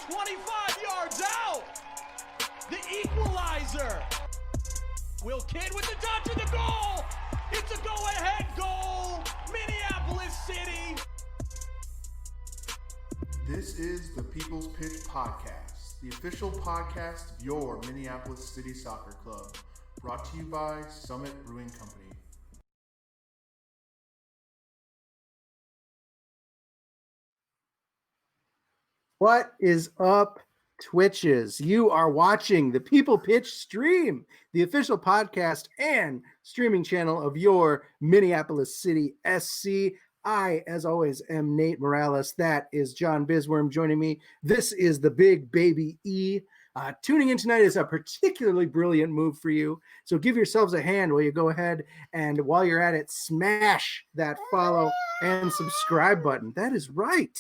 25 yards out. The equalizer. Will Kidd with the touch of the goal. It's a go-ahead goal. Minneapolis City. This is the People's Pitch Podcast, the official podcast of your Minneapolis City Soccer Club, brought to you by Summit Brewing Company. What is up, Twitches? You are watching the People Pitch stream, the official podcast and streaming channel of your Minneapolis City SC. I, as always, am Nate Morales. That is John Bisworm joining me. This is the Big Baby E. Tuning in tonight is a particularly brilliant move for you. So give yourselves a hand while you go ahead and while you're at it, smash that follow and subscribe button. That is right.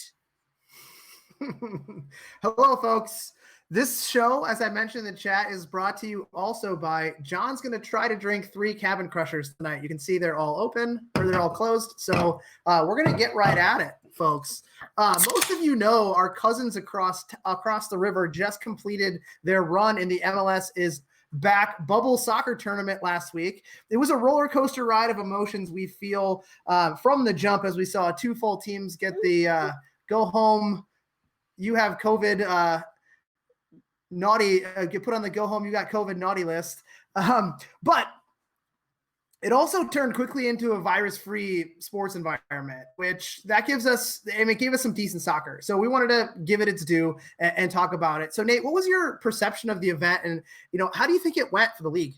Hello, folks. This show, as I mentioned in the chat, is brought to you also by John's going to try to drink 3 Cabin Crushers tonight. You can see they're all open or they're all closed. So we're going to get right at it, folks. Most of you know our cousins across the river just completed their run in the MLS is Back bubble soccer tournament last week. It was a roller coaster ride of emotions we feel from the jump as we saw 2 full teams get the go home. You have COVID naughty, get put on the go home, you got COVID naughty list. But it also turned quickly into a virus-free sports environment, which that gives us, and it gave us some decent soccer. So we wanted to give it its due and talk about it. So Nate, what was your perception of the event? And, how do you think it went for the league?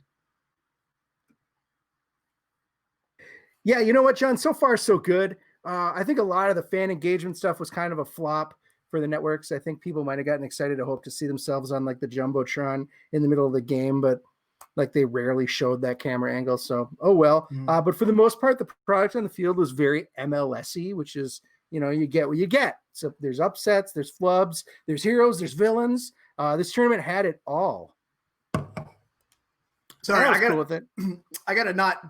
Yeah, you know what, John? So far, so good. I think a lot of the fan engagement stuff was kind of a flop for the networks. I think people might have gotten excited to hope to see themselves on like the Jumbotron in the middle of the game, but like they rarely showed that camera angle. So, oh well. But for the most part, the product on the field was very MLS-y, which is, you get what you get. So there's upsets, there's flubs, there's heroes, there's villains. This tournament had it all. Sorry, I got cool with it. I got to not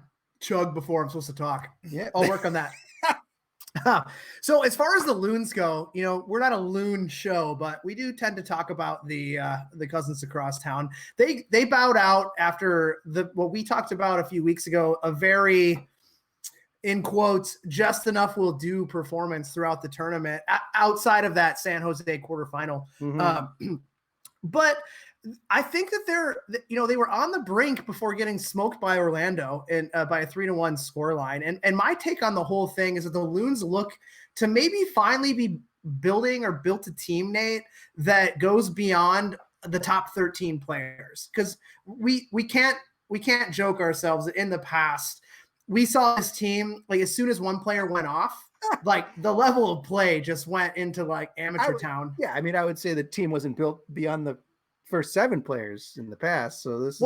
chug before I'm supposed to talk. Yeah, I'll work on that. So as far as the Loons go, we're not a Loon show, but we do tend to talk about the cousins across town. They bowed out after what we talked about a few weeks ago, a very, in quotes, just enough will do performance throughout the tournament outside of that San Jose quarterfinal. Mm-hmm. But I think that they were on the brink before getting smoked by Orlando and by a 3-1 scoreline. And my take on the whole thing is that the Loons look to maybe finally be building or built a team, Nate, that goes beyond the top 13 players. Because we can't joke ourselves that in the past we saw this team, like as soon as one player went off, like the level of play just went into like amateur town. Yeah, I mean, I would say the team wasn't built beyond the first 7 players in the past, so this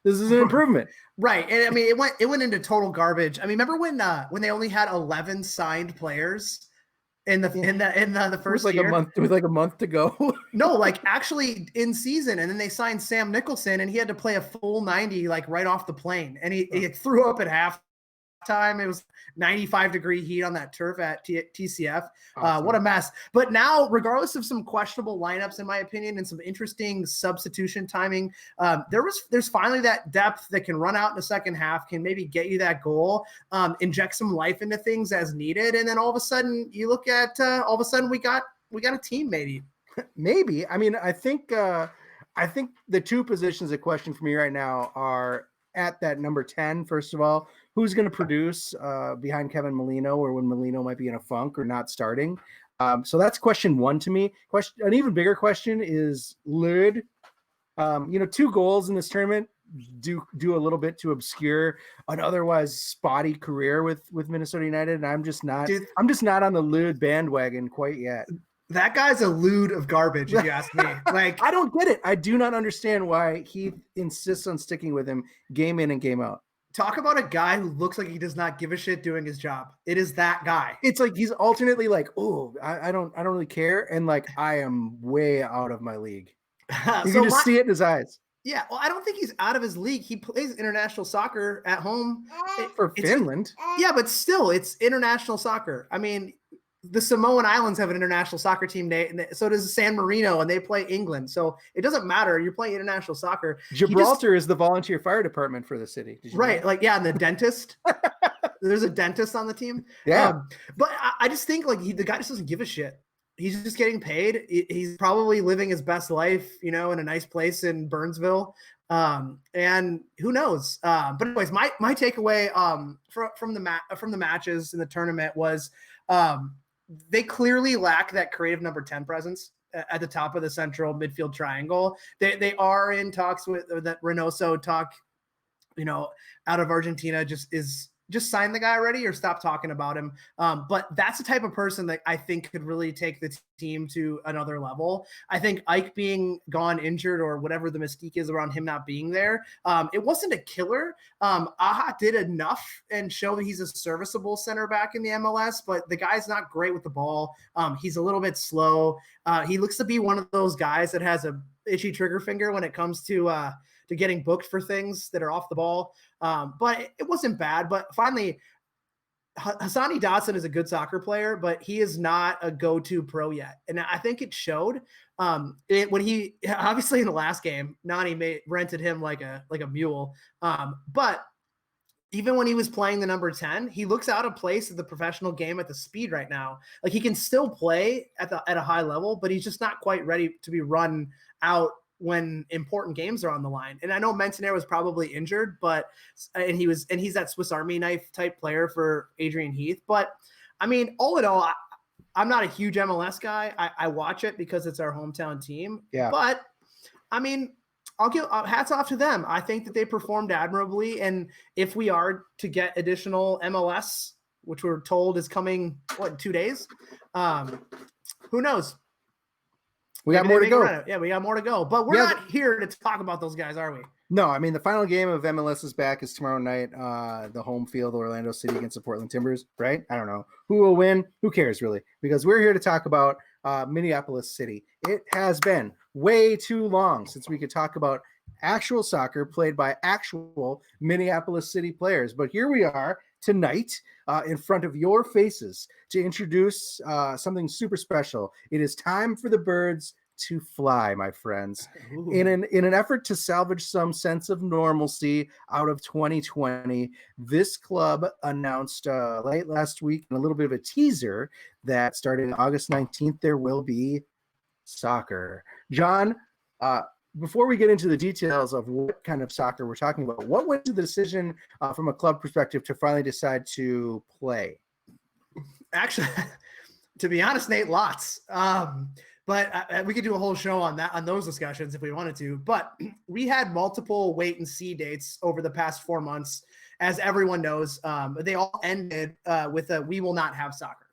is an improvement, right? And I mean, it went into total garbage. I mean, remember when they only had 11 signed players in the first year? With like a month to go. No, like actually in season, and then they signed Sam Nicholson, and he had to play a full 90 like right off the plane, and he threw up at half. Time it was 95-degree heat on that turf at TCF. Awesome. What a mess. But now, regardless of some questionable lineups, in my opinion, and some interesting substitution timing, there's finally that depth that can run out in the second half, can maybe get you that goal, inject some life into things as needed, and then all of a sudden you look at we got a team maybe. Maybe. I mean, I think the 2 positions at question for me right now are at that number 10. First of all, who's going to produce behind Kevin Molino, or when Molino might be in a funk or not starting? So that's question 1 to me. An even bigger question is Lod. 2 goals in this tournament do a little bit to obscure an otherwise spotty career with Minnesota United, and I'm just not on the Lod bandwagon quite yet. That guy's a lewd of garbage, if you ask me. Like, I don't get it. I do not understand why he insists on sticking with him game in and game out. Talk about a guy who looks like he does not give a shit doing his job. It is that guy. It's like he's alternately like, oh, I don't really care, and like I am way out of my league. You can just see it in his eyes. Yeah, well, I don't think he's out of his league. He plays international soccer at home for Finland. Yeah, but still, it's international soccer. I mean, the Samoan Islands have an international soccer team. So does San Marino, and they play England. So it doesn't matter. You're playing international soccer. Gibraltar is the volunteer fire department for the city. Right. Like, yeah. And the dentist, there's a dentist on the team. Yeah. But I just think like the guy just doesn't give a shit. He's just getting paid. He's probably living his best life, in a nice place in Burnsville. And who knows? But anyways, my takeaway from the matches in the tournament was they clearly lack that creative number 10 presence at the top of the central midfield triangle. They are in talks with that Reynoso talk, out of Argentina just sign the guy already or stop talking about him. But that's the type of person that I think could really take the team to another level. I think Ike being gone injured or whatever the mystique is around him not being there, it wasn't a killer. Aha did enough and show that he's a serviceable center back in the MLS, but the guy's not great with the ball. He's a little bit slow. He looks to be one of those guys that has a itchy trigger finger when it comes to getting booked for things that are off the ball. But it wasn't bad. But finally, Hassani Dotson is a good soccer player, but he is not a go-to pro yet. And I think it showed when he obviously in the last game, Nani rented him like a mule. But even when he was playing the number 10, he looks out of place at the professional game at the speed right now. Like he can still play at a high level, but he's just not quite ready to be run out when important games are on the line. And I know Mentonaire was probably injured, and he's that Swiss Army knife type player for Adrian Heath. But I mean, all in all, I'm not a huge MLS guy. I watch it because it's our hometown team. Yeah. But I mean, I'll give hats off to them. I think that they performed admirably. And if we are to get additional MLS, which we're told is coming, in 2 days? Who knows? We got more to go. Yeah, we got more to go. But we're not here to talk about those guys, are we? No, I mean, the final game of MLS is back is tomorrow night. The home field, Orlando City against the Portland Timbers, right? I don't know. Who will win? Who cares, really? Because we're here to talk about Minneapolis City. It has been way too long since we could talk about actual soccer played by actual Minneapolis City players. But here we are tonight in front of your faces to introduce something super special. It is time for the birds to fly, my friends. Ooh. In an effort to salvage some sense of normalcy out of 2020, this club announced late last week in a little bit of a teaser that starting August 19th, there will be soccer. John, before we get into the details of what kind of soccer we're talking about, what was the decision from a club perspective to finally decide to play? Actually, to be honest, Nate, lots. But we could do a whole show on those discussions if we wanted to. But we had multiple wait and see dates over the past 4 months, as everyone knows. They all ended with a "we will not have soccer."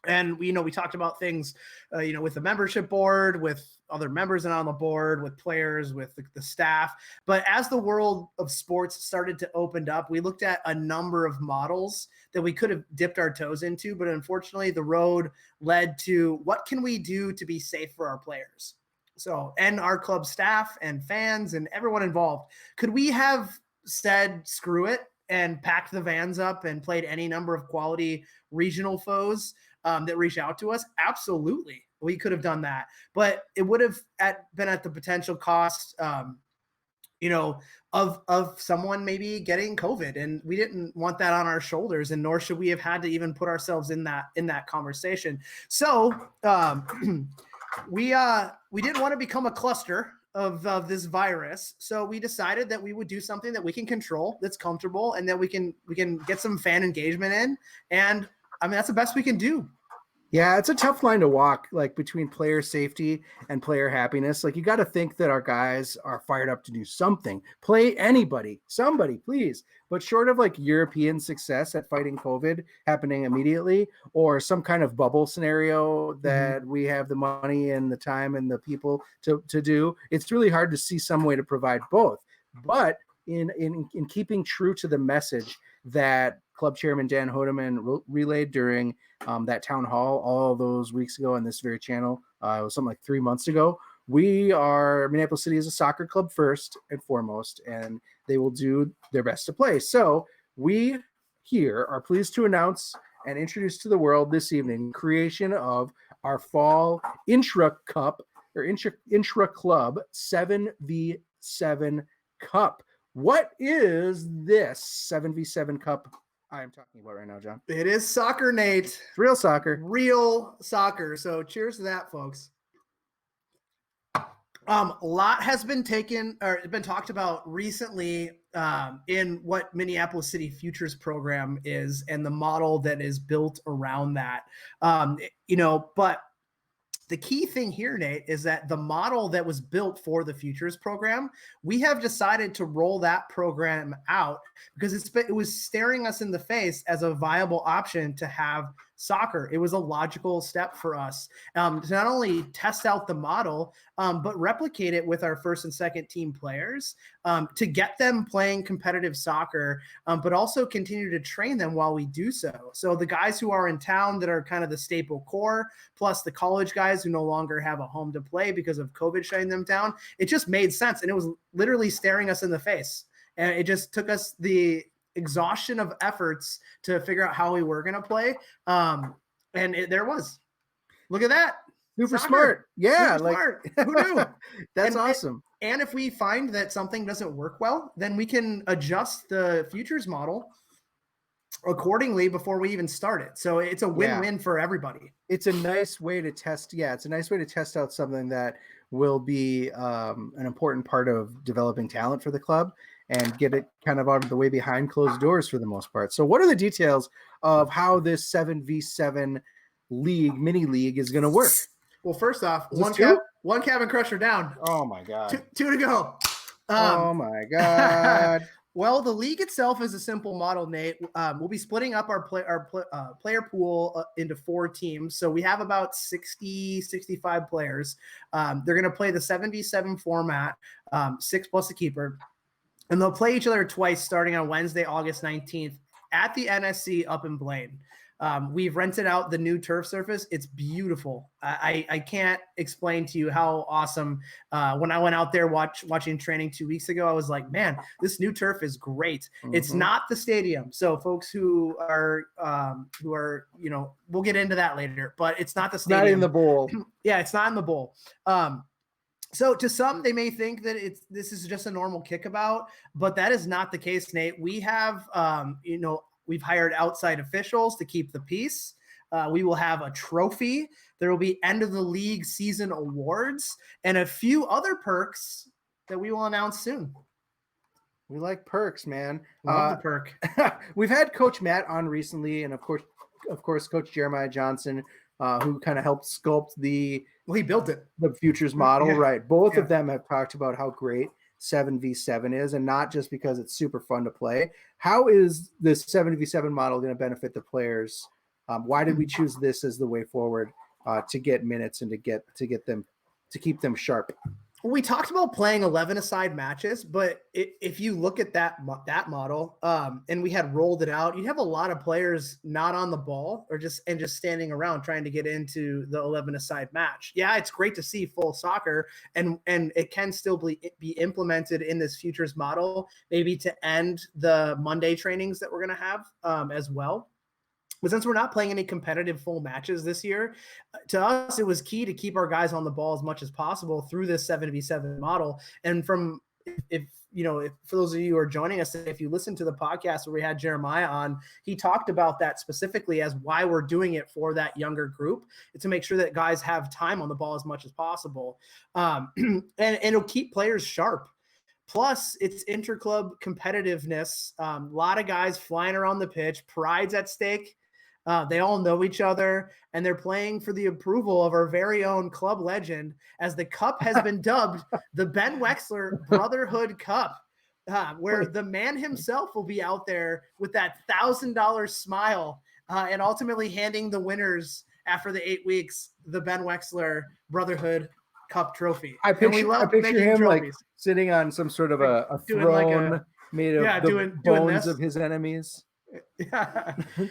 And we talked about things, with the membership board, with other members and on the board, with players, with the staff. But as the world of sports started to open up, we looked at a number of models that we could have dipped our toes into. But unfortunately, the road led to what can we do to be safe for our players? So, and our club staff and fans and everyone involved. Could we have said, screw it, and packed the vans up and played any number of quality regional foes that reach out to us? Absolutely. We could have done that, but it would have been at the potential cost, of someone maybe getting COVID, and we didn't want that on our shoulders, and nor should we have had to even put ourselves in that conversation. So we didn't want to become a cluster of this virus. So we decided that we would do something that we can control, that's comfortable, and that we can get some fan engagement in. And I mean, that's the best we can do. Yeah, it's a tough line to walk, like between player safety and player happiness. Like you got to think that our guys are fired up to do something, play somebody, please. But short of like European success at fighting COVID happening immediately, or some kind of bubble scenario that we have the money and the time and the people to do, it's really hard to see some way to provide both. But in keeping true to the message that Club Chairman Dan Hodeman relayed during that town hall all those weeks ago on this very channel, it was something like 3 months ago. Minneapolis City is a soccer club first and foremost, and they will do their best to play. So we here are pleased to announce and introduce to the world this evening creation of our fall intra cup or intra club 7v7 cup. What is this 7v7 cup I am talking about right now, John? It is soccer, Nate. It's real soccer. Real soccer. So cheers to that, folks. A lot has been talked about recently in what Minneapolis City Futures program is and the model that is built around that. But the key thing here, Nate, is that the model that was built for the Futures program, we have decided to roll that program out because it was staring us in the face as a viable option to have soccer. It was a logical step for us to not only test out the model, but replicate it with our first and second team players to get them playing competitive soccer, but also continue to train them while we do so. So the guys who are in town that are kind of the staple core, plus the college guys who no longer have a home to play because of COVID shutting them down, it just made sense. And it was literally staring us in the face. And it just took us the exhaustion of efforts to figure out how we were going to play. There was. Look at that. Super Soccer. smart. Yeah. Super smart. Who knew? That's awesome. And if we find that something doesn't work well, then we can adjust the futures model accordingly before we even start it. So it's a win-win for everybody. It's a nice way to test. Yeah. It's a nice way to test out something that will be an important part of developing talent for the club and get it kind of out of the way behind closed doors for the most part. So what are the details of how this 7v7 mini league is going to work? Well, first off, one cabin crusher down. Oh my God. Two to go. Oh my God. Well, the league itself is a simple model, Nate. We'll be splitting up our player pool into 4 teams. So we have about 65 players. They're going to play the 7v7 format, 6 plus a keeper. And they'll play each other twice starting on Wednesday, August 19th at the NSC up in Blaine. We've rented out the new turf surface. It's beautiful. I can't explain to you how awesome. When I went out there watching training 2 weeks ago, I was like, man, this new turf is great. Mm-hmm. It's not the stadium. So folks who are, we'll get into that later, but it's not the stadium. Not in the bowl. Yeah, it's not in the bowl. So to some, they may think that this is just a normal kickabout, but that is not the case, Nate. We have, we've hired outside officials to keep the peace. We will have a trophy. There will be end of the league season awards and a few other perks that we will announce soon. We like perks, man. Love the perk. We've had Coach Matt on recently, and of course, Coach Jeremiah Johnson, who kind of helped sculpt he built it. The futures model, right? Both of them have talked about how great 7v7 is, and not just because it's super fun to play. How is this 7v7 model going to benefit the players? Why did we choose this as the way forward to get minutes and to keep them sharp? We talked about playing 11-a-side matches, but if you look at that model, and we had rolled it out, you'd have a lot of players not on the ball or just standing around trying to get into the 11-a-side match. Yeah, it's great to see full soccer, and it can still be implemented in this futures model, maybe to end the Monday trainings that we're going to have as well. But since we're not playing any competitive full matches this year, to us, it was key to keep our guys on the ball as much as possible through this 7v7 model. And if for those of you who are joining us, if you listen to the podcast where we had Jeremiah on, he talked about that specifically as why we're doing it for that younger group, to make sure that guys have time on the ball as much as possible. And it'll keep players sharp. Plus, it's interclub competitiveness. A lot of guys flying around the pitch, pride's at stake. They all know each other, and they're playing for the approval of our very own club legend, as the cup has been dubbed the Ben Wexler Brotherhood Cup, where the man himself will be out there with that $1,000 smile and ultimately handing the winners after the 8 weeks the Ben Wexler Brotherhood Cup trophy. I picture him trophies, like sitting on some sort of a throne made of the bones of his enemies.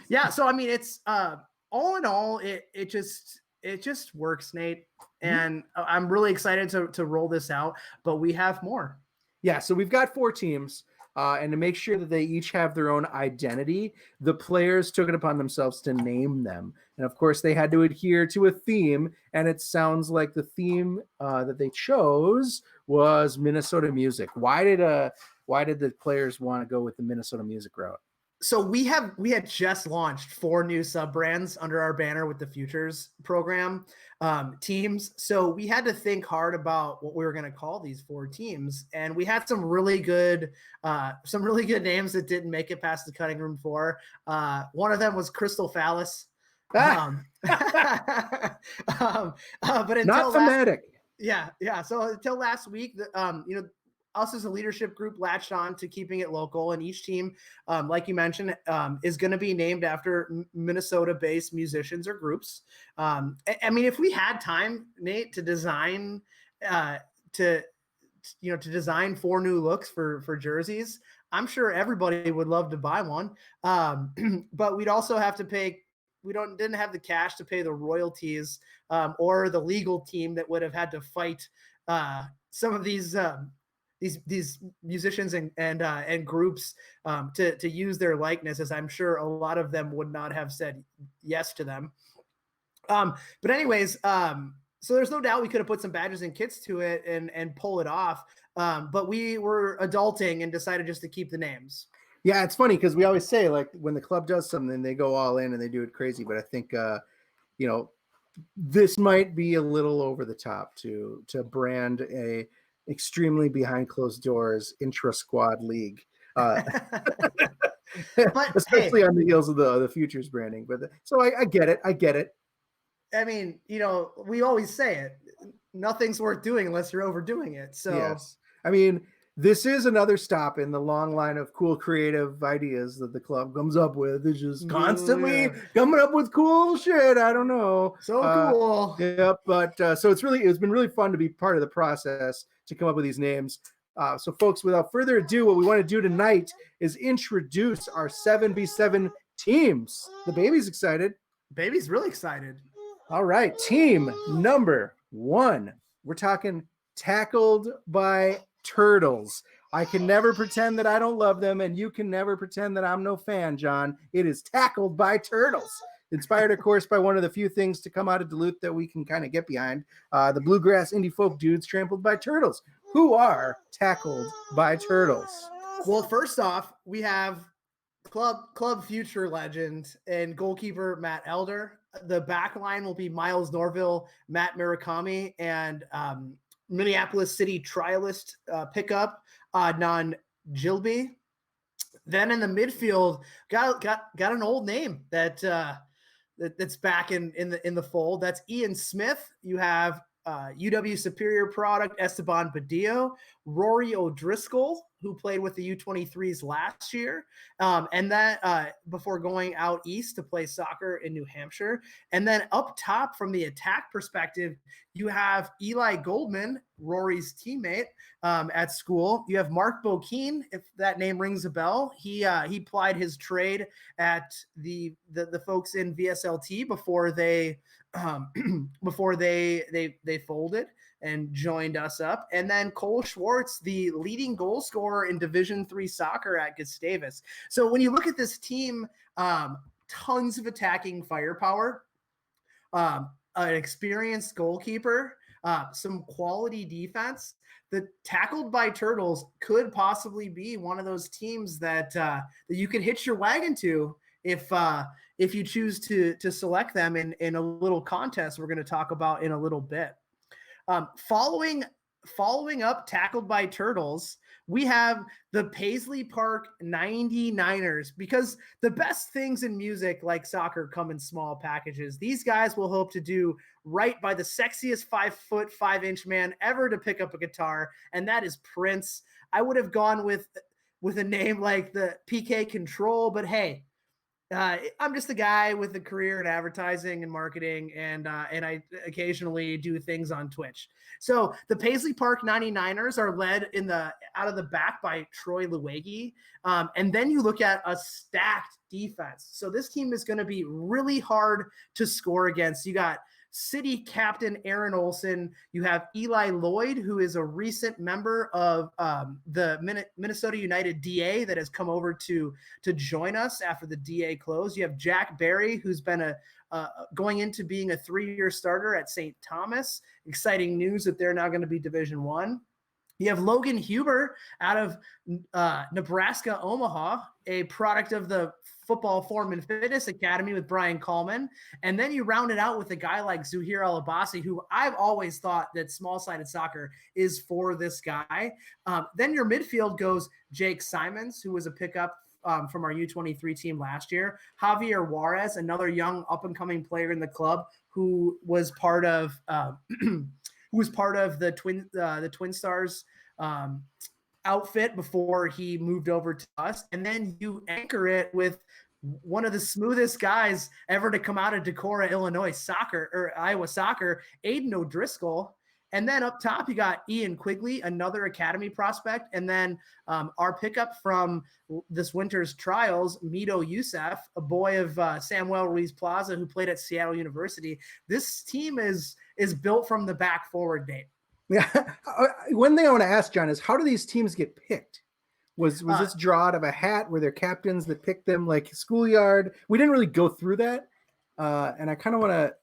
Yeah. So I mean, it's all in all, it just works, Nate. And I'm really excited to roll this out, but we have more. Yeah. So we've got 4 teams. And to make sure that they each have their own identity, the players took it upon themselves to name them. And of course, they had to adhere to a theme. And it sounds like the theme that they chose was Minnesota music. Why did the players want to go with the Minnesota music route? So we had just launched 4 new sub brands under our banner with the Futures program teams. So we had to think hard about what we were going to call these 4 teams, and we had some really good names that didn't make it past the cutting room floor. One of them was Crystal Phallus. But until not thematic. Yeah. So until last week, us as a leadership group latched on to keeping it local, and each team, like you mentioned, is going to be named after Minnesota-based musicians or groups. I mean, if we had time, Nate, to design, to design 4 new looks for jerseys, I'm sure everybody would love to buy one. But we'd also have to pay. Didn't have the cash to pay the royalties or the legal team that would have had to fight some of these musicians and groups to use their likeness, as I'm sure a lot of them would not have said yes to them. But anyways, so there's no doubt we could have put some badges and kits to it and pull it off. But we were adulting and decided just to keep the names. Yeah, it's funny because we always say, like, when the club does something, they go all in and they do it crazy. But I think, this might be a little over the top to brand a extremely behind closed doors intra-squad league, especially on the heels of the Futures branding. But so I get it. I mean, we always say it. Nothing's worth doing unless you're overdoing it. So yes. I mean, this is another stop in the long line of cool creative ideas that the club comes up with. It's just constantly coming up with cool shit. I don't know. So cool. Yeah, but so it's been really fun to be part of the process to come up with these names. So folks, without further ado, what we want to do tonight is introduce our 7v7 teams. The baby's excited. Baby's really excited. All right. Team number 1. We're talking Tackled by Turtles. I can never pretend that I don't love them, and you can never pretend that I'm no fan, John. It is Tackled by Turtles. Inspired, of course, by one of the few things to come out of Duluth that we can kind of get behind. The bluegrass indie folk dudes trampled by turtles. Who are Tackled by Turtles? Well, first off, we have club future legend and goalkeeper Matt Elder. The back line will be Miles Norville, Matt Murakami, and Minneapolis City trialist pickup Adnan Gilby. Then in the midfield, got an old name that's back in the fold. That's Ian Smith. You have UW Superior product Esteban Badillo, Rory O'Driscoll, who played with the U23s last year, and that before going out east to play soccer in New Hampshire. And then up top from the attack perspective, you have Eli Goldman, Rory's teammate at school. You have Mark Bokeen, if that name rings a bell. He plied his trade at the folks in VSLT before they folded and joined us up. And then Cole Schwartz, the leading goal scorer in Division III soccer at Gustavus. So when you look at this team, tons of attacking firepower, an experienced goalkeeper, some quality defense. The Tackled by Turtles could possibly be one of those teams that you could hitch your wagon to if you choose to select them in a little contest we're going to talk about in a little bit. Following up Tackled by Turtles, we have the Paisley Park 99ers, because the best things in music, like soccer, come in small packages. These guys will hope to do right by the sexiest 5'5" man ever to pick up a guitar, and that is Prince. I would have gone with a name like the PK Control, but hey, I'm just a guy with a career in advertising and marketing, and I occasionally do things on Twitch. So the Paisley Park 99ers are led out of the back by Troy Luegi. And then you look at a stacked defense. So this team is going to be really hard to score against. You got City captain Aaron Olson. You have Eli Lloyd, who is a recent member of the Minnesota United DA that has come over to join us after the DA closed. You have Jack Barry, who's been going into being a 3-year starter at St. Thomas. Exciting news that they're now going to be Division I. You have Logan Huber out of Nebraska, Omaha, a product of the Football Form and Fitness Academy with Brian Coleman. And then you round it out with a guy like Zuhair Alabasi, who I've always thought that small-sided soccer is for this guy. Then your midfield goes Jake Simons, who was a pickup from our U23 team last year. Javier Juarez, another young up-and-coming player in the club who was part of the Twin Stars outfit before he moved over to us. And then you anchor it with one of the smoothest guys ever to come out of Decorah, Iowa soccer, Aiden O'Driscoll. And then up top, you got Ian Quigley, another academy prospect. And then our pickup from this winter's trials, Mito Youssef, a boy of Samuel Ruiz Plaza, who played at Seattle University. This team is built from the back forward, Nate. Yeah. One thing I want to ask, John, is how do these teams get picked? Was this draw out of a hat? Were there captains that picked them like schoolyard? We didn't really go through that. And I kind of want to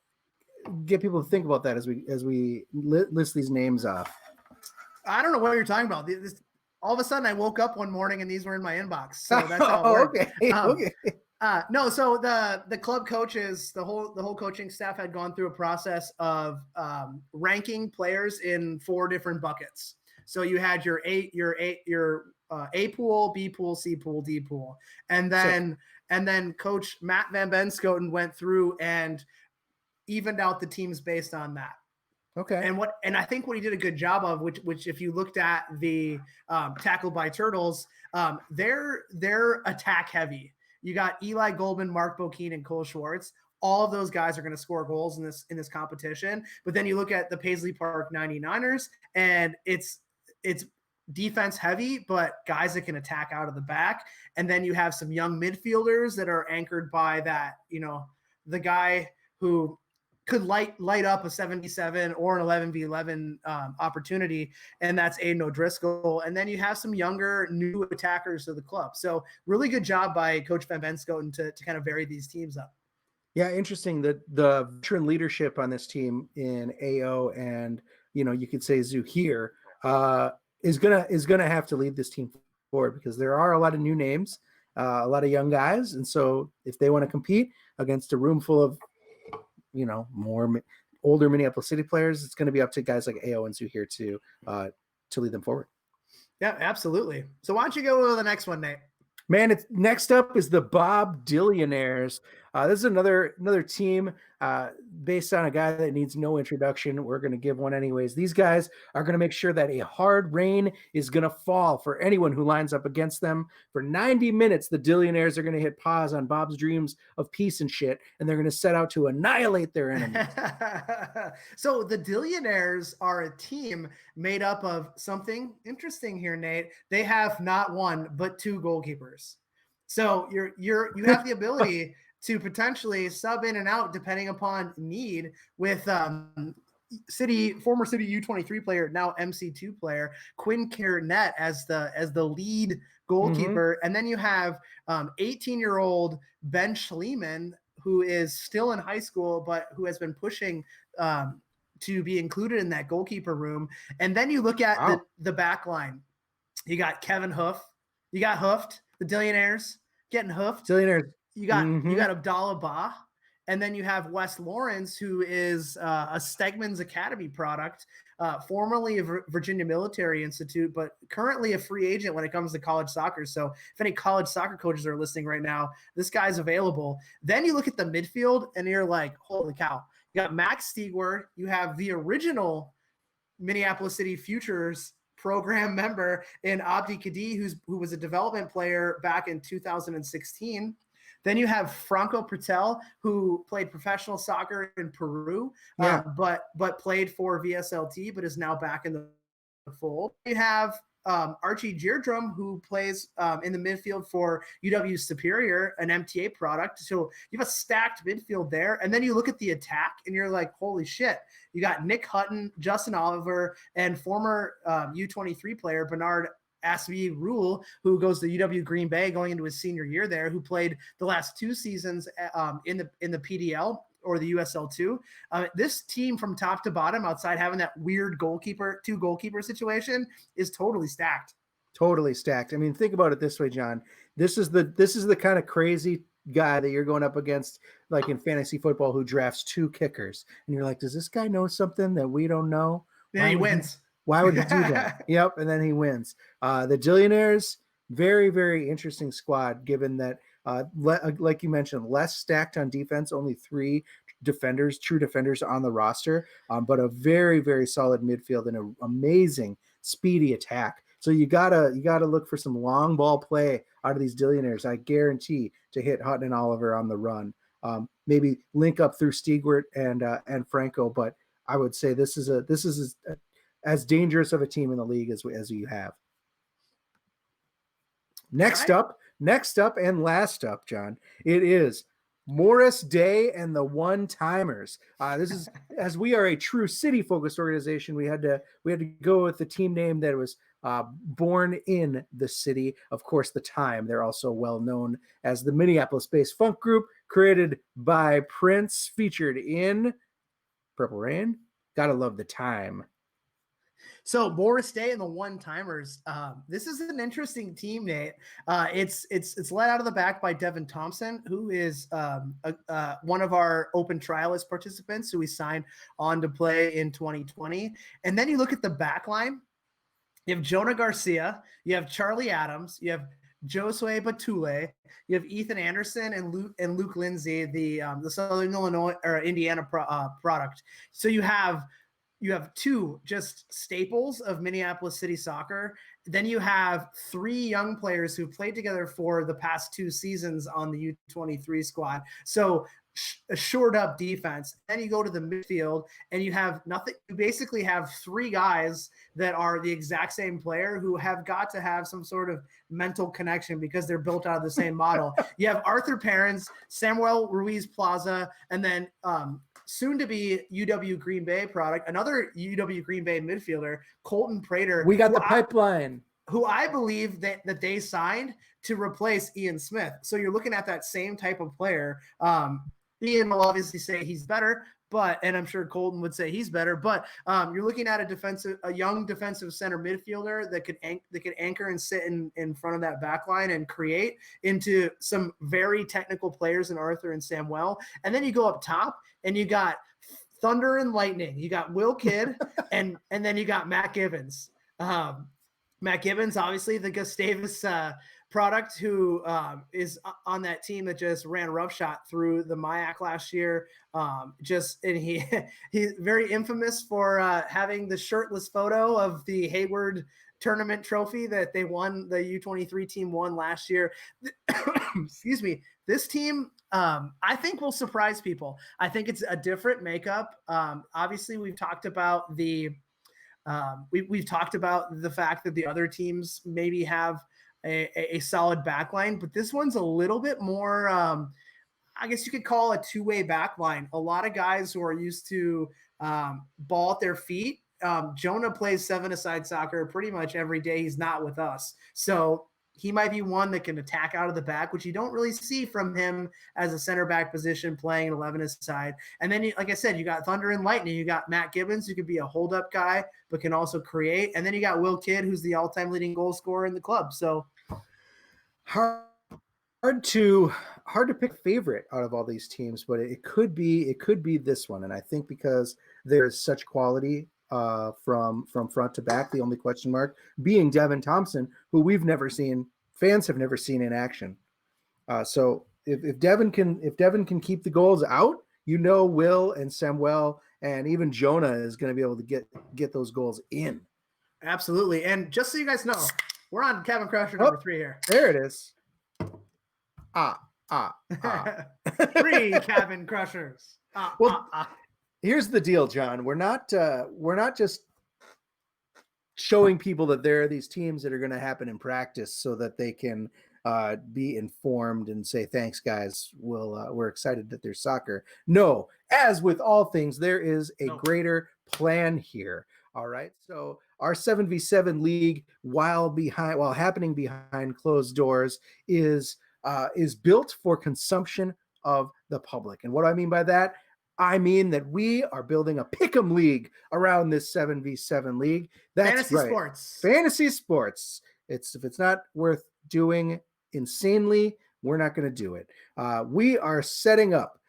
get people to think about that as we list these names off. I don't know what you're talking about. All of a sudden I woke up one morning and these were in my inbox. So that's how it worked. Okay. No, so the club coaches, the whole coaching staff had gone through a process of ranking players in 4 different buckets. So you had your A pool, B pool, C pool, D pool, and then Coach Matt Van Benschoten went through and evened out the teams based on that. Okay. And I think what he did a good job of, which if you looked at the Tackled by Turtles, they're attack heavy. You got Eli Goldman, Mark Bokeen, and Cole Schwartz. All of those guys are going to score goals in this competition. But then you look at the Paisley Park 99ers, and it's defense heavy, but guys that can attack out of the back. And then you have some young midfielders that are anchored by that, the guy who could light up a 77 or an 11v11 opportunity, and that's Aiden O'Driscoll. And then you have some younger, new attackers of the club. So really good job by Coach Van Benschoten to kind of vary these teams up. Yeah, interesting that the veteran leadership on this team in AO and you could say Zuhair is gonna have to lead this team forward, because there are a lot of new names, a lot of young guys, and so if they want to compete against a room full of more older Minneapolis City players, it's going to be up to guys like AO and Zuhair to lead them forward. Yeah, absolutely. So why don't you go to the next one, Nate? Man, next up is the Bob Dillionaires. This is another team based on a guy that needs no introduction. We're going to give one anyways. These guys are going to make sure that a hard rain is going to fall for anyone who lines up against them. For 90 minutes, the Dillionaires are going to hit pause on Bob's dreams of peace and shit, and they're going to set out to annihilate their enemies. So the Dillionaires are a team made up of something interesting here, Nate. They have not 1 but 2 goalkeepers. So you have the ability to potentially sub in and out depending upon need with former City U23 player, now MC2 player, Quinn Carnett as the lead goalkeeper. And then you have 18-year-old Ben Schliemann, who is still in high school, but who has been pushing to be included in that goalkeeper room. And then you look at the back line. You got Kevin Hoof. You got Hoofed, the Dillionaires getting hoofed. Dillionaires. You got Abdallah Ba, and then you have Wes Lawrence, who is a Stegman's Academy product, formerly of Virginia Military Institute, but currently a free agent when it comes to college soccer. So if any college soccer coaches are listening right now, this guy's available. Then you look at the midfield, and you're like, holy cow. You got Max Stiegwer. You have the original Minneapolis City Futures program member in Abdi Kadi, who was a development player back in 2016. Then you have Franco Patel, who played professional soccer in Peru, but played for VSLT, but is now back in the fold. You have Archie Deardrum, who plays in the midfield for UW Superior, an MTA product. So you have a stacked midfield there. And then you look at the attack and you're like, holy shit. You got Nick Hutton, Justin Oliver, and former U23 player Bernard Asby Rule, who goes to UW Green Bay going into his senior year there, who played the last 2 seasons in the PDL or the USL2. This team from top to bottom, outside having that weird two goalkeeper situation, is totally stacked. Totally stacked. I mean, think about it this way, John. This is the kind of crazy guy that you're going up against, like in fantasy football, who drafts 2 kickers. And you're like, does this guy know something that we don't know? Then he wins. Why would he do that? Yep. And then he wins. The Dillionaires, very, very interesting squad, given that, like you mentioned, less stacked on defense, only 3 true defenders on the roster, but a very, very solid midfield and an amazing speedy attack. So you gotta look for some long ball play out of these Dillionaires. I guarantee to hit Hutton and Oliver on the run. Maybe link up through Stigwart and Franco, but I would say this is as dangerous of a team in the league as you have. Next up and last up, John, it is Morris Day and the One-Timers. This is, as we are a true city-focused organization, we had to go with the team name that was born in the city. Of course, the Time. They're also well known as the Minneapolis-based funk group created by Prince, featured in Purple Rain. Gotta love the Time. So Morris Day and the One-Timers. This is an interesting team, Nate. It's led out of the back by Devin Thompson, who is one of our open trialist participants who we signed on to play in 2020. And then you look at the back line. You have Jonah Garcia, you have Charlie Adams, you have Josue Batule, you have Ethan Anderson and Luke Lindsay, the Southern Illinois or Indiana product. So you have 2 just staples of Minneapolis City soccer. Then you have 3 young players who played together for the past 2 seasons on the U23 squad. So a shored up defense. Then you go to the midfield and you have nothing. You basically have 3 guys that are the exact same player who have got to have some sort of mental connection because they're built out of the same model. You have Arthur Perrins, Samuel Ruiz Plaza, and then soon to be UW Green Bay product, another UW Green Bay midfielder, Colton Prater. We got the pipeline. Who I believe that they signed to replace Ian Smith. So you're looking at that same type of player. Ian will obviously say he's better, and I'm sure Colton would say he's better, but you're looking at a young defensive center midfielder that could anchor and sit in front of that back line and create into some very technical players in Arthur and Samuel. And then you go up top and you got Thunder and Lightning. You got Will Kidd and then you got Matt Gibbons. Matt Gibbons, obviously the Gustavus product, who is on that team that just ran roughshod through the MIAC last year. He's very infamous for having the shirtless photo of the Hayward tournament trophy that they won, the U23 team won last year. Excuse me. This team, I think, will surprise people. I think it's a different makeup. Obviously, we've talked about we've talked about the fact that the other teams maybe have a solid backline, but this one's a little bit more, I guess you could call a 2-way backline. A lot of guys who are used to ball at their feet. Jonah plays 7-a-side soccer pretty much every day he's not with us. So he might be one that can attack out of the back, which you don't really see from him as a center back position playing an 11-a-side. And then, like I said, you got Thunder and Lightning. You got Matt Gibbons, who could be a hold-up guy, but can also create. And then you got Will Kidd, who's the all-time leading goal scorer in the club. So hard to pick a favorite out of all these teams, but it could be this one. And I think because there's such quality from front to back, the only question mark being Devin Thompson, who fans have never seen in action. So if Devin can keep the goals out, Will and Samuel and even Jonah is going to be able to get those goals in. Absolutely. And just so you guys know, we're on Cabin Crusher number 3 here. There it is. 3 Cabin Crushers. Here's the deal, John. We're not just showing people that there are these teams that are going to happen in practice so that they can be informed and say, thanks guys. We're excited that there's soccer. No, as with all things, there is a greater plan here. All right. So our 7v7 league, while happening behind closed doors, is built for consumption of the public. And what do I mean by that? I mean that we are building a pick'em league around this 7v7 league. That's fantasy right. sports. Fantasy sports. If it's not worth doing insanely, we're not going to do it. We are setting up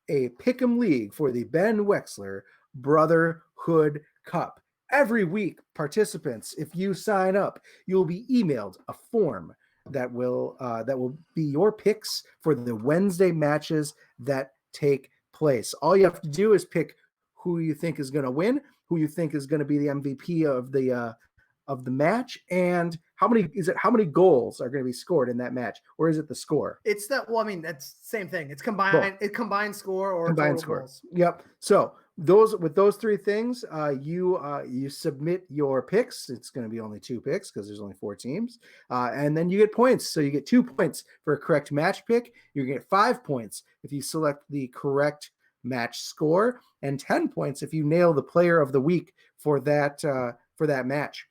a pick'em league for the Ben Wexler Brotherhood Cup. Every week, participants, if you sign up, you'll be emailed a form that will be your picks for the Wednesday matches that take place. All you have to do is pick who you think is going to win, who you think is going to be the MVP of the match, and how many goals are going to be scored in that match, or is it the score? It's that. Well, I mean, that's same thing. It's combined. It combined score or combined total score. Goals. Yep. So those three things, you submit your picks. It's going to be only 2 picks because there's only 4 teams, and then you get points. So you get 2 points for a correct match pick. You get 5 points if you select the correct match score, and 10 points if you nail the player of the week for that match.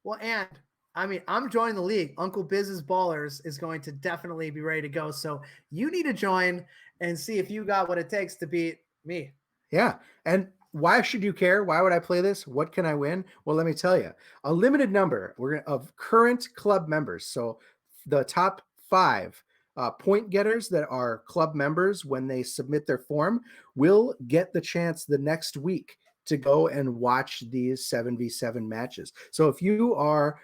Well, and I mean, I'm joining the league. Uncle Biz's Ballers is going to definitely be ready to go. So you need to join and see if you got what it takes to beat me. Yeah. And why should you care? Why would I play this? What can I win? Well, let me tell you, a limited number of current club members. So the top 5 point getters that are club members when they submit their form will get the chance the next week to go and watch these 7v7 matches. So if you are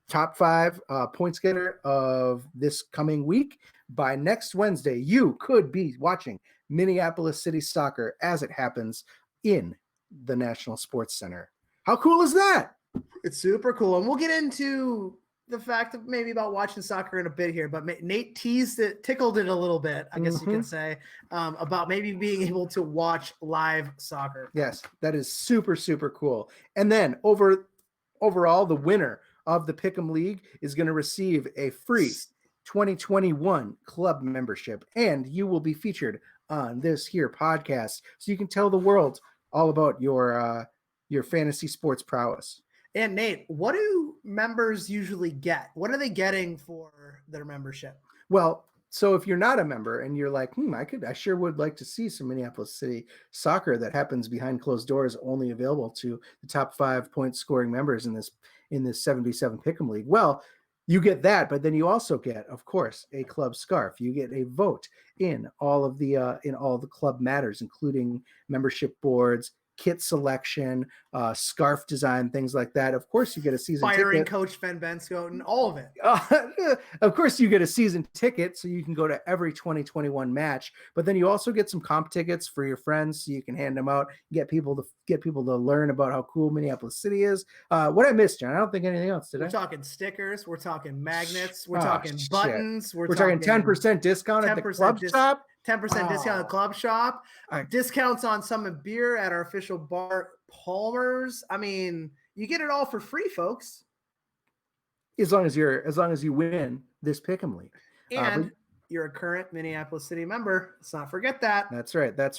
top 5 points getter of this coming week, by next Wednesday, you could be watching Minneapolis City Soccer as it happens in the National Sports Center. How cool is that? It's super cool. And we'll get into the fact of maybe about watching soccer in a bit here, but Nate tickled it a little bit, I guess you could say, about maybe being able to watch live soccer. Yes, that is super, super cool. And then overall, the winner of the Pick'em League is going to receive a free 2021 club membership, and you will be featured on this here podcast, so you can tell the world all about your fantasy sports prowess. And Nate, what do members usually get? What are they getting for their membership? Well, so if you're not a member and you're like, I sure would like to see some Minneapolis City soccer that happens behind closed doors, only available to the top 5 point scoring members in this 7v7 Pick'em League. Well, you get that, but then you also get, of course, a club scarf. You get a vote in all of the club matters, including membership boards, kit selection, scarf design, things like that. Of course, you get a season firing ticket. Coach Ben Benscoten, all of it. Of course, you get a season ticket, so you can go to every 2021 match. But then you also get some comp tickets for your friends, so you can hand them out. Get people to learn about how cool Minneapolis City is. What I missed, John? I don't think anything else. We're talking stickers. We're talking magnets. We're talking buttons. We're talking 10% discount at the club shop. 10% discount at the club shop. Discounts on some beer at our official bar, Palmer's. I mean, you get it all for free, folks. As long as you win this Pick'em League, and you're a current Minneapolis City member. Let's not forget that. That's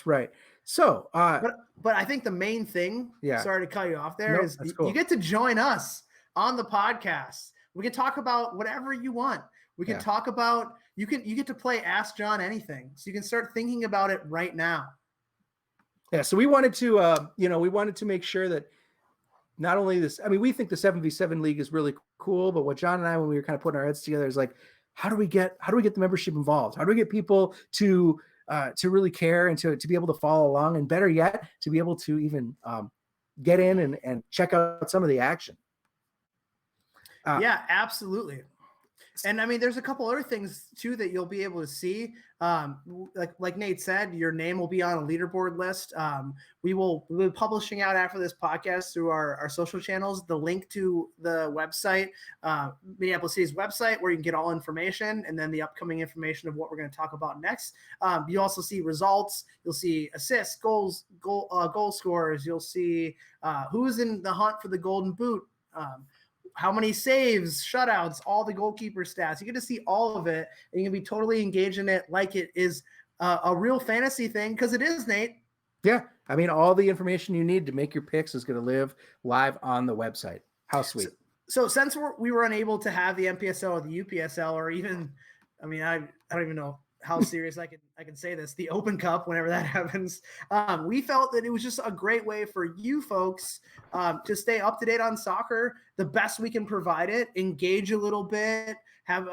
right. So, but I think the main thing. Yeah. Sorry to cut you off there. Is cool. You get to join us on the podcast. We can talk about whatever you want. We can talk about. You get to play Ask John Anything. So you can start thinking about it right now. Yeah. So we wanted to make sure that not only this, I mean, we think the 7v7 league is really cool, but what John and I, when we were kind of putting our heads together, is like, how do we get the membership involved? How do we get people to really care and to be able to follow along, and better yet, to be able to even get in and check out some of the action? Yeah, absolutely. And I mean, there's a couple other things too that you'll be able to see. Like Nate said, your name will be on a leaderboard list. We'll be publishing out after this podcast through our social channels the link to the website, Minneapolis City's website, where you can get all information, and then the upcoming information of what we're going to talk about next. You also see results. You'll see assists, goal scorers. You'll see who's in the hunt for the Golden Boot. how many saves, shutouts, all the goalkeeper stats. You get to see all of it, and you can be totally engaged in it like it is a real fantasy thing, because it is, Nate. Yeah. I mean, all the information you need to make your picks is going to live live on the website. How sweet. So since we were unable to have the MPSL or the UPSL, or even, I mean, I don't even know how serious I can say this, the Open Cup, whenever that happens, we felt that it was just a great way for you folks to stay up to date on soccer, the best we can provide it, engage a little bit, have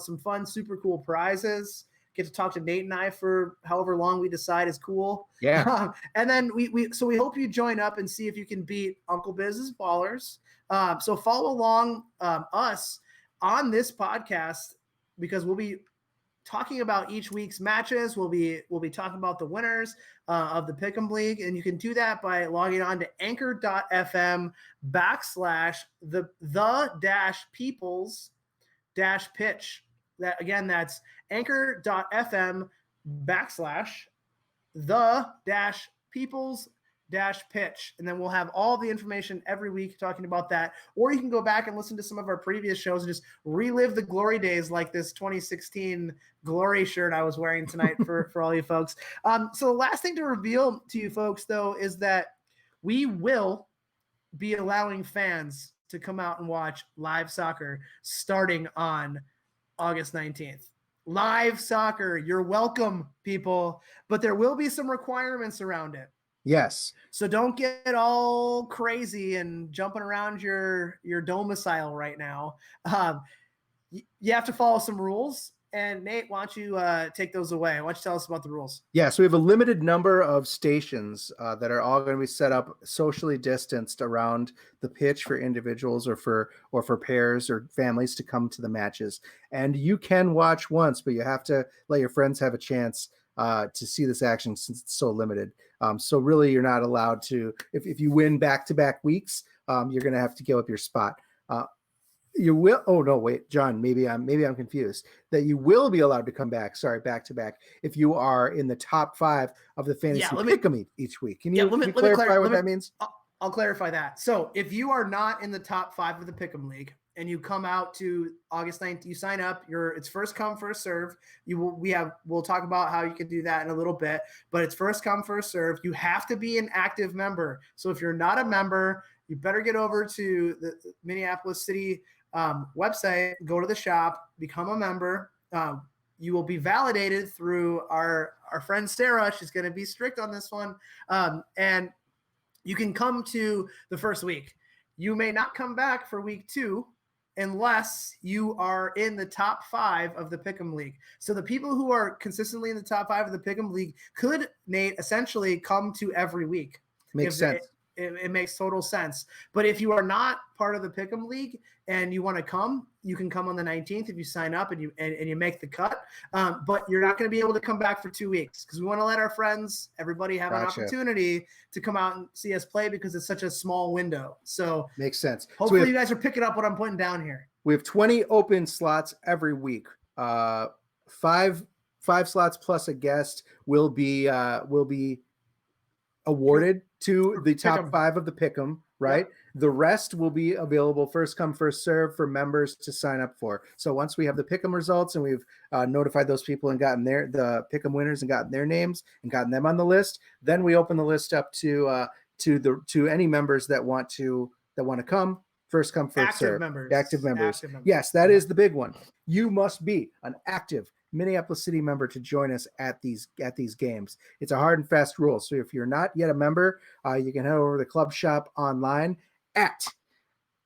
some fun, super cool prizes, get to talk to Nate and I for however long we decide is cool. Yeah. And then we hope you join up and see if you can beat Uncle Biz's Ballers. So follow along us on this podcast, because we'll be talking about each week's matches. We'll be talking about the winners of the Pick'em League, and you can do that by logging on to anchor.fm/the-peoples-pitch. That's anchor.fm/the-peoples-pitch. And then we'll have all the information every week talking about that. Or you can go back and listen to some of our previous shows and just relive the glory days, like this 2016 glory shirt I was wearing tonight for all you folks. So the last thing to reveal to you folks, though, is that we will be allowing fans to come out and watch live soccer starting on August 19th. Live soccer. You're welcome, people. But there will be some requirements around it. Yes. So don't get all crazy and jumping around your domicile right now. You have to follow some rules. And Nate, why don't you take those away? Why don't you tell us about the rules? Yeah, so we have a limited number of stations that are all going to be set up socially distanced around the pitch for individuals or for pairs or families to come to the matches. And you can watch once, but you have to let your friends have a chance to see this action, since it's so limited. So really, you're not allowed to. If you win back-to-back weeks, you're going to have to give up your spot. You will. Oh no, wait, John. Maybe I'm confused. That you will be allowed to come back. Sorry, back to back. If you are in the top 5 of the fantasy pick'em each week. Can you clarify what that means? I'll clarify that. So if you are not in the top 5 of the pick'em league and you come out to August 9th, you sign up. It's first come, first serve. We'll talk about how you can do that in a little bit. But it's first come, first serve. You have to be an active member. So if you're not a member, you better get over to the Minneapolis City website, go to the shop, become a member. You will be validated through our friend Sarah. She's going to be strict on this one. And you can come to the first week. You may not come back for week 2 unless you are in the top 5 of the Pick'em League. So the people who are consistently in the top 5 of the Pick'em League could, Nate, essentially come to every week. Makes sense. It makes total sense. But if you are not part of the Pick'em League and you want to come, you can come on the 19th if you sign up and you make the cut. But you're not going to be able to come back for 2 weeks, because we want to let our friends, everybody have an opportunity to come out and see us play, because it's such a small window. So makes sense. Hopefully you guys are picking up what I'm putting down here. We have 20 open slots every week. 5 slots plus a guest will be awarded to the top 5 of the Pick'em, right? Yeah. The rest will be available first come, first serve for members to sign up for. So once we have the Pick'em results and we've notified those people and gotten the Pick'em winners and gotten their names and gotten them on the list, then we open the list up to any members that want to come. First come, first serve. Active members. Yes, that is the big one. You must be an active Minneapolis City member to join us at these games. It's a hard and fast rule. So if you're not yet a member, you can head over to the club shop online at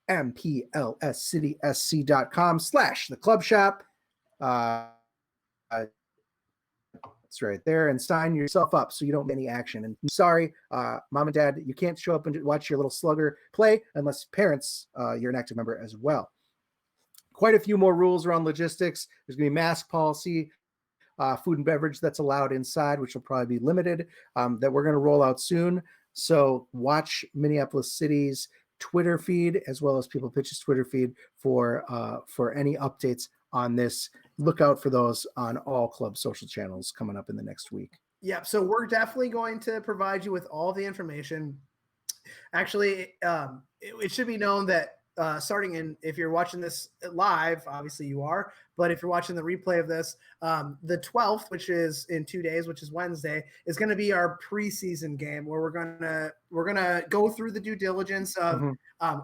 MplsCitySC.com/the club shop. It's right there, and sign yourself up so you don't get any action. And sorry, mom and dad, you can't show up and watch your little slugger play unless parents, you're an active member as well. Quite a few more rules around logistics. There's going to be mask policy, food and beverage that's allowed inside, which will probably be limited, that we're going to roll out soon. So watch Minneapolis City's Twitter feed as well as People Pitch's Twitter feed for any updates on this. Look out for those on all club social channels coming up in the next week. Yeah, so we're definitely going to provide you with all the information. Actually, it should be known that starting in, if you're watching this live, obviously you are, but if you're watching the replay of this, the 12th, which is in 2 days, which is Wednesday, is going to be our preseason game where we're gonna go through the due diligence of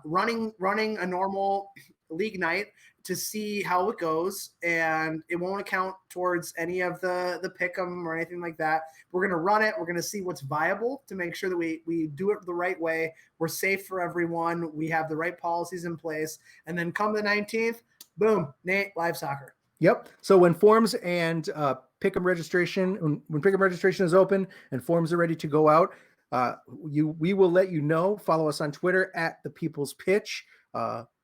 running a normal league night to see how it goes, and it won't account towards any of the pick 'em or anything like that. We're going to run it. We're going to see what's viable to make sure that we do it the right way. We're safe for everyone. We have the right policies in place. And then come the 19th, boom, Nate, live soccer. Yep. So when forms and pick'em registration, when pick'em registration is open and forms are ready to go out, we will let you know. Follow us on Twitter at the People's Pitch.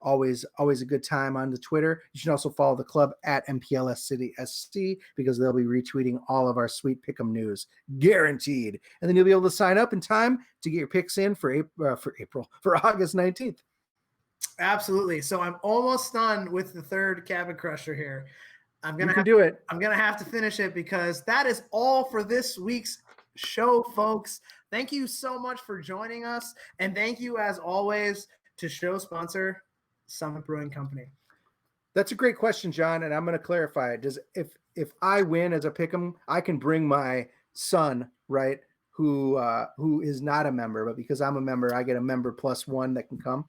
Always a good time on the Twitter. You should also follow the club at MplsCitySC because they'll be retweeting all of our sweet pick'em news, guaranteed. And then you'll be able to sign up in time to get your picks in for August 19th. Absolutely. So I'm almost done with the third Cabin Crusher here. I'm gonna have to finish it because that is all for this week's show, folks. Thank you so much for joining us, and thank you as always to show sponsor Summit Brewing Company. That's a great question, John, and I'm going to clarify it. If I win as a pick'em, I can bring my son, right, who is not a member, but because I'm a member, I get a member plus one that can come.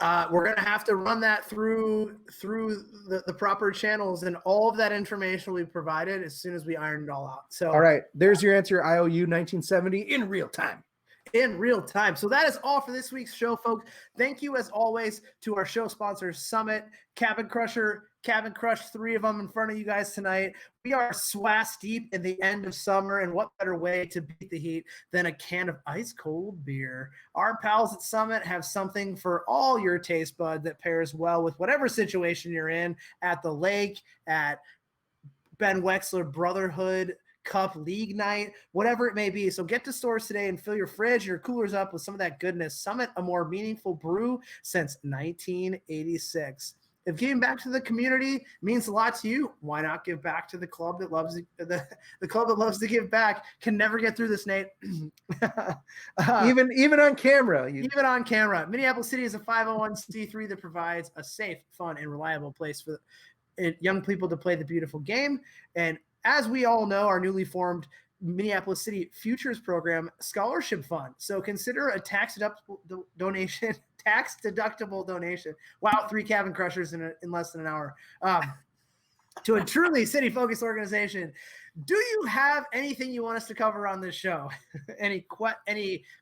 We're going to have to run that through the proper channels, and all of that information will be provided as soon as we iron it all out. So, all right, there's your answer. IOU 1970 in real time. So that is all for this week's show, folks. Thank you, as always, to our show sponsors, Summit, Cabin Crusher, Cabin Crush, 3 of them in front of you guys tonight. We are swass deep in the end of summer, and what better way to beat the heat than a can of ice cold beer? Our pals at Summit have something for all your taste buds that pairs well with whatever situation you're in, at the lake, at Ben Wexler Brotherhood Cup League night, whatever it may be. So get to stores today and fill your fridge, your coolers up with some of that goodness. Summit, a more meaningful brew since 1986. If giving back to the community means a lot to you, why not give back to the club that loves the club that loves to give back? Can never get through this, Nate. Even on camera. Even on camera. Minneapolis City is a 501c3 that provides a safe, fun, and reliable place for young people to play the beautiful game. And as we all know, our newly formed Minneapolis City Futures Program Scholarship Fund. So consider a tax-deductible donation. Wow, 3 Cabin Crushers in less than an hour. To a truly city-focused organization. Do you have anything you want us to cover on this show? Any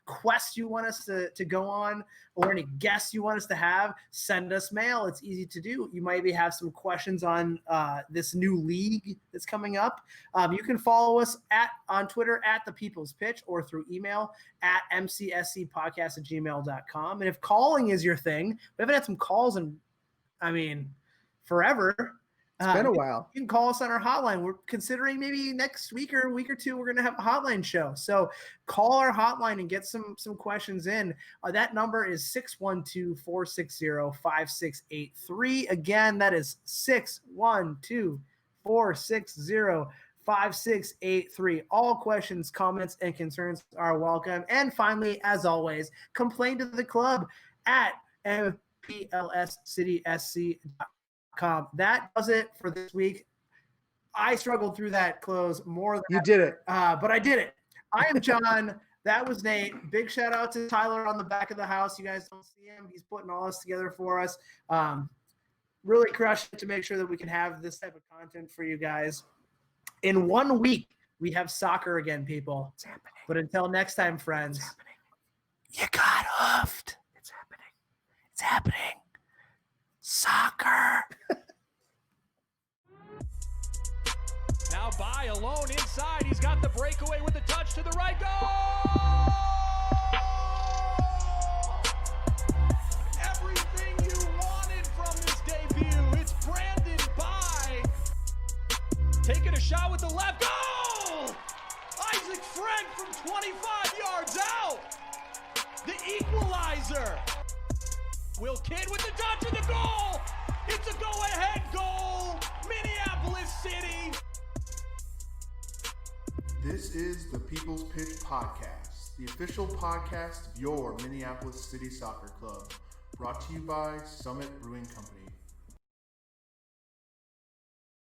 quests you want us to go on, or any guests you want us to have? Send us mail. It's easy to do. You maybe have some questions on this new league that's coming up. You can follow us on Twitter at The People's Pitch, or through email at mcscpodcast@gmail.com. And if calling is your thing, we haven't had some calls in, forever. It's been a while. You can call us on our hotline. We're considering maybe next week or a week or two, we're going to have a hotline show. So call our hotline and get some questions in. That number is 612-460-5683. Again, that is 612-460-5683. All questions, comments, and concerns are welcome. And finally, as always, complain to the club at MplsCitySC.com. That does it for this week. I struggled through that close more than you did it, but I did it. I am John. That was Nate. Big shout out to Tyler on the back of the house. You guys don't see him. He's putting all this together for us. Really crushed to make sure that we can have this type of content for you guys. In 1 week, we have soccer again, people. It's happening. But until next time, friends, It's happening. You got hoofed. It's happening. It's happening. Soccer. Now by alone inside. He's got the breakaway with the touch to the right. Goal! Everything you wanted from this debut. It's Brandon By. Taking a shot with the left. Goal! Isaac Frank from 25 yards out. The equalizer. Will Kidd with the touch of the goal. It's a go-ahead goal. Minneapolis City. This is the People's Pitch Podcast, the official podcast of your Minneapolis City Soccer Club. Brought to you by Summit Brewing Company.